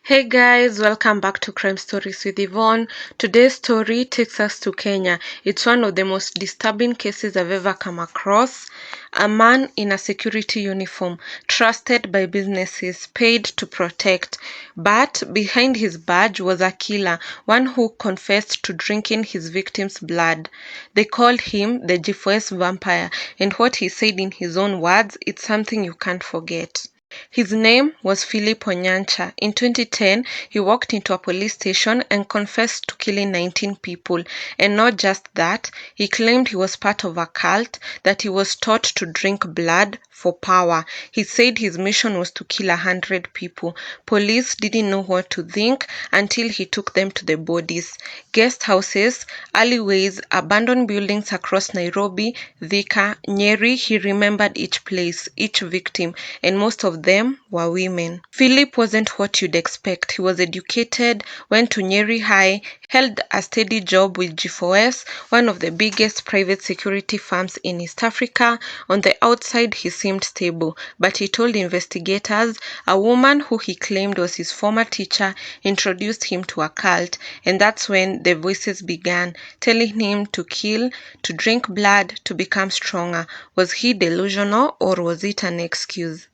Hey guys, welcome back to Crime Stories with Yvonne. Today's story takes us to Kenya. It's one of the most disturbing cases I've ever come across. A man in a security uniform, trusted by businesses, paid to protect. But behind his badge was a killer, one who confessed to drinking his victim's blood. They called him the G4S vampire, and what he said in his own words, it's something you can't forget. His name was Philip Onyancha. In 2010, he walked into a police station and confessed to killing 19 people. And not just that, he claimed he was part of a cult, that he was taught to drink blood for power. He said his mission was to kill 100 people. Police didn't know what to think until he took them to the bodies. Guest houses, alleyways, abandoned buildings across Nairobi, Thika, Nyeri, he remembered each place, each victim, and most of them were women. Philip wasn't what you'd expect. He was educated, went to Nyeri High, held a steady job with G4S, one of the biggest private security firms in East Africa. On the outside, he seemed stable, but he told investigators a woman who he claimed was his former teacher introduced him to a cult, and that's when the voices began, telling him to kill, to drink blood, to become stronger. Was he delusional or was it an excuse?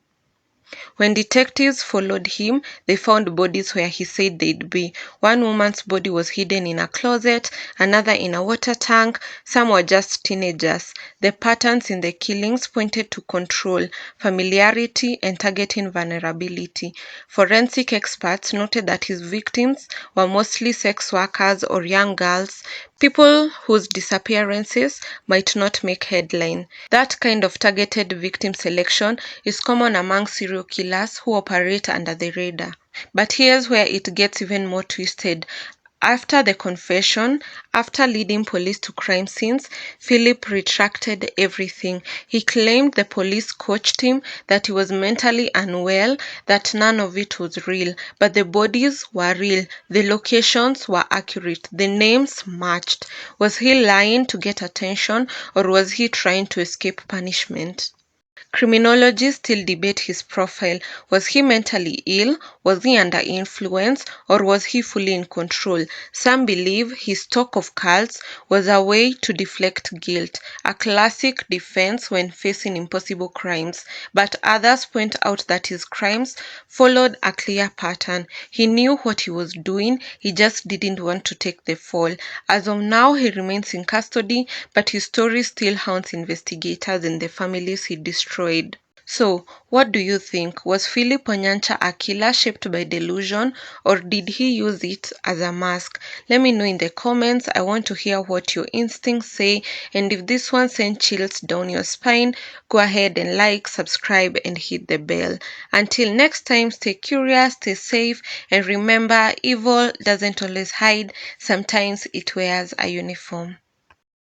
When detectives followed him, they found bodies where he said they'd be. One woman's body was hidden in a closet, another in a water tank, some were just teenagers. The patterns in the killings pointed to control, familiarity, and targeting vulnerability. Forensic experts noted that his victims were mostly sex workers or young girls, people whose disappearances might not make headline. That kind of targeted victim selection is common among serial killers who operate under the radar. But here's where it gets even more twisted. After the confession, after leading police to crime scenes, Philip retracted everything. He claimed the police coached him, that he was mentally unwell, that none of it was real. But the bodies were real. The locations were accurate. The names matched. Was he lying to get attention, or was he trying to escape punishment? Criminologists still debate his profile. Was he mentally ill? Was he under influence? Or was he fully in control? Some believe his talk of cults was a way to deflect guilt, a classic defense when facing impossible crimes. But others point out that his crimes followed a clear pattern. He knew what he was doing, he just didn't want to take the fall. As of now, he remains in custody, but his story still haunts investigators and the families he destroyed. So, what do you think? Was Philip Onyancha a killer shaped by delusion, or did he use it as a mask? Let me know in the comments. I want to hear what your instincts say, and if this one sent chills down your spine, go ahead and like, subscribe, and hit the bell. Until next time, stay curious, stay safe, and remember, evil doesn't always hide. Sometimes it wears a uniform.